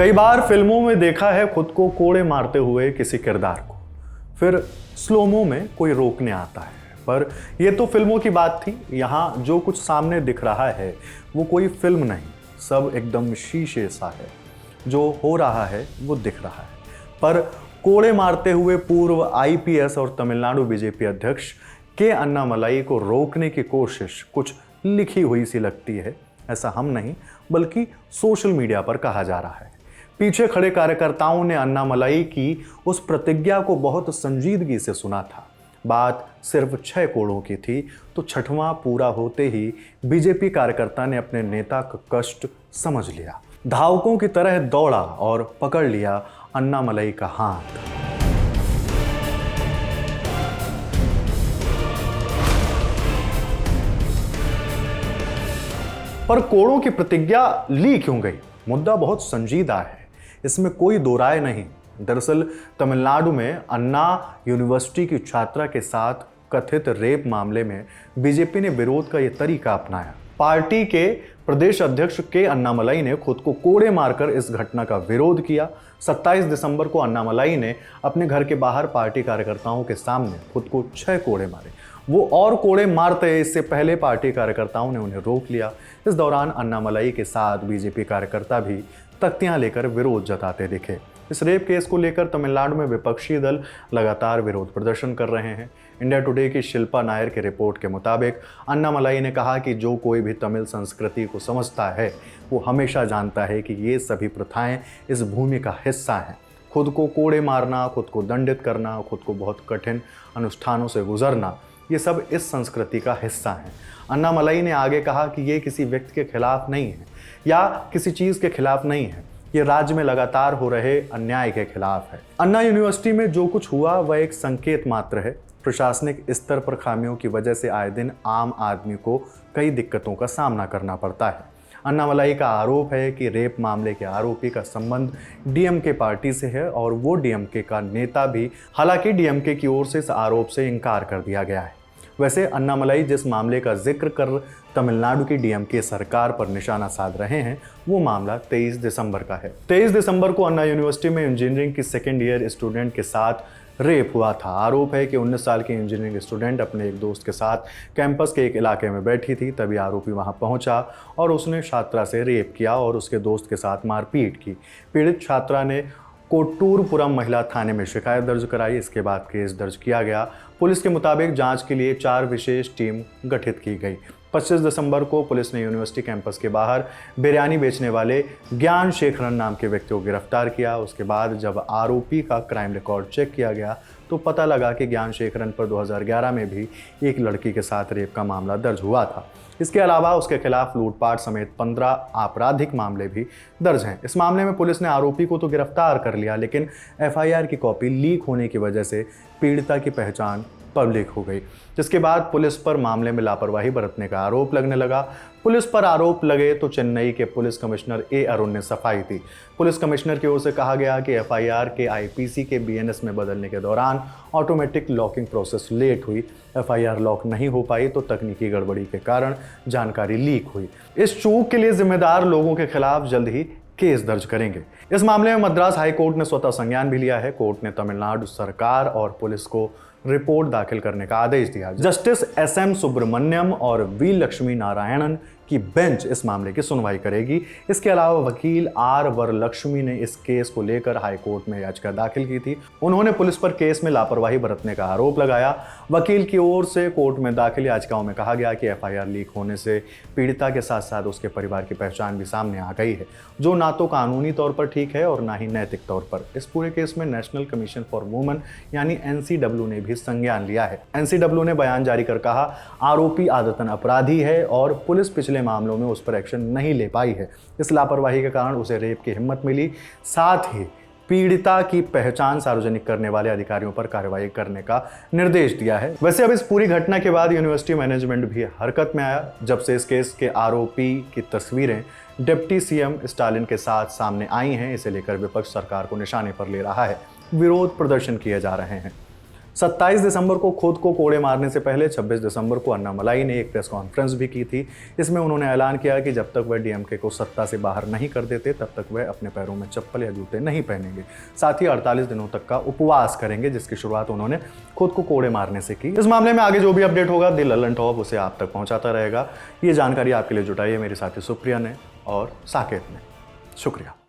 कई बार फिल्मों में देखा है खुद को कोड़े मारते हुए किसी किरदार को, फिर स्लोमो में कोई रोकने आता है। पर यह तो फिल्मों की बात थी। यहाँ जो कुछ सामने दिख रहा है वो कोई फिल्म नहीं, सब एकदम शीशे सा है। जो हो रहा है वो दिख रहा है, पर कोड़े मारते हुए पूर्व आईपीएस और तमिलनाडु बीजेपी अध्यक्ष के अन्नामलाई को रोकने की कोशिश कुछ लिखी हुई सी लगती है। ऐसा हम नहीं बल्कि सोशल मीडिया पर कहा जा रहा है। पीछे खड़े कार्यकर्ताओं ने अन्नामलाई की उस प्रतिज्ञा को बहुत संजीदगी से सुना था। बात सिर्फ 6 कोड़ों की थी, तो 6वां पूरा होते ही बीजेपी कार्यकर्ता ने अपने नेता का कष्ट समझ लिया। धावकों की तरह दौड़ा और पकड़ लिया अन्नामलाई का हाथ। पर कोड़ों की प्रतिज्ञा ली क्यों गई? मुद्दा बहुत संजीदा है, इसमें कोई दो राय नहीं। दरअसल तमिलनाडु में अन्ना यूनिवर्सिटी की छात्रा के साथ कथित रेप मामले में बीजेपी ने विरोध का यह तरीका अपनाया। पार्टी के प्रदेश अध्यक्ष के अन्नामलाई ने खुद को कोड़े मारकर इस घटना का विरोध किया। 27 दिसंबर को अन्नामलाई ने अपने घर के बाहर पार्टी कार्यकर्ताओं के सामने खुद को 6 कोड़े मारे। वो और कोड़े मारते इससे पहले पार्टी कार्यकर्ताओं ने उन्हें रोक लिया। इस दौरान अन्नामलाई के साथ बीजेपी कार्यकर्ता भी तख्तियां लेकर विरोध जताते दिखे। इस रेप केस को लेकर तमिलनाडु में विपक्षी दल लगातार विरोध प्रदर्शन कर रहे हैं। इंडिया टुडे की शिल्पा नायर की रिपोर्ट के मुताबिक अन्नामलाई ने कहा कि जो कोई भी तमिल संस्कृति को समझता है वो हमेशा जानता है कि ये सभी प्रथाएं इस भूमि का हिस्सा हैं। खुद को कोड़े मारना, खुद को दंडित करना, खुद को बहुत कठिन अनुष्ठानों से गुजरना, ये सब इस संस्कृति का हिस्सा है। अन्नामलाई ने आगे कहा कि ये किसी व्यक्ति के खिलाफ नहीं है या किसी चीज़ के खिलाफ नहीं है, ये राज्य में लगातार हो रहे अन्याय के खिलाफ है। अन्ना यूनिवर्सिटी में जो कुछ हुआ वह एक संकेत मात्र है। प्रशासनिक स्तर पर खामियों की वजह से आए दिन आम आदमी को कई दिक्कतों का सामना करना पड़ता है। अन्नामलाई का आरोप है कि रेप मामले के आरोपी का संबंध डीएमके पार्टी से है और वो डीएमके का नेता भी। हालांकि डीएमके की ओर से इस आरोप से इनकार कर दिया गया है। वैसे अन्नामलाई जिस मामले का जिक्र कर तमिलनाडु की डीएमके सरकार पर निशाना साध रहे हैं वो मामला 23 दिसंबर का है। 23 दिसंबर को अन्ना यूनिवर्सिटी में इंजीनियरिंग की सेकेंड ईयर स्टूडेंट के साथ रेप हुआ था। आरोप है कि 19 साल की इंजीनियरिंग स्टूडेंट अपने एक दोस्त के साथ कैंपस के एक इलाके में बैठी थी, तभी आरोपी वहां पहुंचा और उसने छात्रा से रेप किया और उसके दोस्त के साथ मारपीट की। पीड़ित छात्रा ने कोट्टूरपुरम महिला थाने में शिकायत दर्ज कराई। इसके बाद केस दर्ज किया गया। पुलिस के मुताबिक जांच के लिए 4 विशेष टीम गठित की गई। 25 दिसंबर को पुलिस ने यूनिवर्सिटी कैंपस के बाहर बिरयानी बेचने वाले ज्ञान शेखरन नाम के व्यक्ति को गिरफ्तार किया। उसके बाद जब आरोपी का क्राइम रिकॉर्ड चेक किया गया तो पता लगा कि ज्ञान शेखरन पर 2011 में भी एक लड़की के साथ रेप का मामला दर्ज हुआ था। इसके अलावा उसके खिलाफ लूटपाट समेत 15 आपराधिक मामले भी दर्ज हैं। इस मामले में पुलिस ने आरोपी को तो गिरफ्तार कर लिया, लेकिन एफआईआर की कॉपी लीक होने की वजह से पीड़िता की पहचान पब्लिक हो गई, जिसके बाद पुलिस पर मामले में लापरवाही बरतने का आरोप लगने लगा। पुलिस पर आरोप लगे तो चेन्नई के पुलिस कमिश्नर ए अरुण ने सफाई दी। पुलिस कमिश्नर की ओर से कहा गया कि एफआईआर के आईपीसी के बीएनएस में बदलने के दौरान ऑटोमेटिक लॉकिंग प्रोसेस लेट हुई। एफआईआर लॉक नहीं हो पाई तो तकनीकी गड़बड़ी के कारण जानकारी लीक हुई। इस चूक के लिए जिम्मेदार लोगों के खिलाफ जल्द ही केस दर्ज करेंगे। इस मामले में मद्रास हाई कोर्ट ने स्वतः संज्ञान भी लिया है। कोर्ट ने तमिलनाडु सरकार और पुलिस को रिपोर्ट दाखिल करने का आदेश दिया। जस्टिस एसएम सुब्रमण्यम और वी लक्ष्मी नारायणन की बेंच इस मामले की सुनवाई करेगी। इसके अलावा वकील आर वरलक्ष्मी ने इस केस को लेकर हाई कोर्ट में याचिका दाखिल की थी। उन्होंने पुलिस पर केस में लापरवाही बरतने का आरोप लगाया। वकील की ओर से कोर्ट में दाखिल याचिकाओं में कहा गया कि एफआईआर लीक होने से पीड़िता के साथ साथ उसके परिवार की पहचान भी सामने आ गई है, जो ना तो कानूनी तौर पर ठीक है और ना ही नैतिक तौर पर। इस पूरे केस में नेशनल कमीशन फॉर वुमेन यानी एनसीडब्ल्यू ने भी संज्ञान लिया है। एनसीडब्ल्यू ने बयान जारी कर कहा, आरोपी आदतन अपराधी है और पुलिस पिछले मामलों में उस पर एक्शन नहीं ले पाई है। इस लापरवाही के कारण उसे रेप की हिम्मत मिली। साथ ही पीड़िता की पहचान सार्वजनिक करने वाले अधिकारियों पर कार्रवाई करने का निर्देश दिया है। वैसे अब इस पूरी घटना के बाद यूनिवर्सिटी मैनेजमेंट भी हरकत में आया। जब से इस केस के आरोपी की तस्वीरें डिप्टी सीएम स्टालिन के साथ सामने आई हैं, इसे लेकर विपक्ष सरकार को निशाने पर ले रहा है। विरोध प्रदर्शन किए जा रहे हैं। 27 दिसंबर को खुद को कोड़े मारने से पहले 26 दिसंबर को अन्नामलाई ने एक प्रेस कॉन्फ्रेंस भी की थी। इसमें उन्होंने ऐलान किया कि जब तक वह डीएमके को सत्ता से बाहर नहीं कर देते तब तक वह अपने पैरों में चप्पल या जूते नहीं पहनेंगे। साथ ही 48 दिनों तक का उपवास करेंगे, जिसकी शुरुआत उन्होंने खुद को कोड़े मारने से की। इस मामले में आगे जो भी अपडेट होगा दी ललन टॉप उसे आप तक पहुंचाता रहेगा। ये जानकारी आपके लिए जुटाई है मेरे साथी सुप्रिया ने और साकेत ने। शुक्रिया।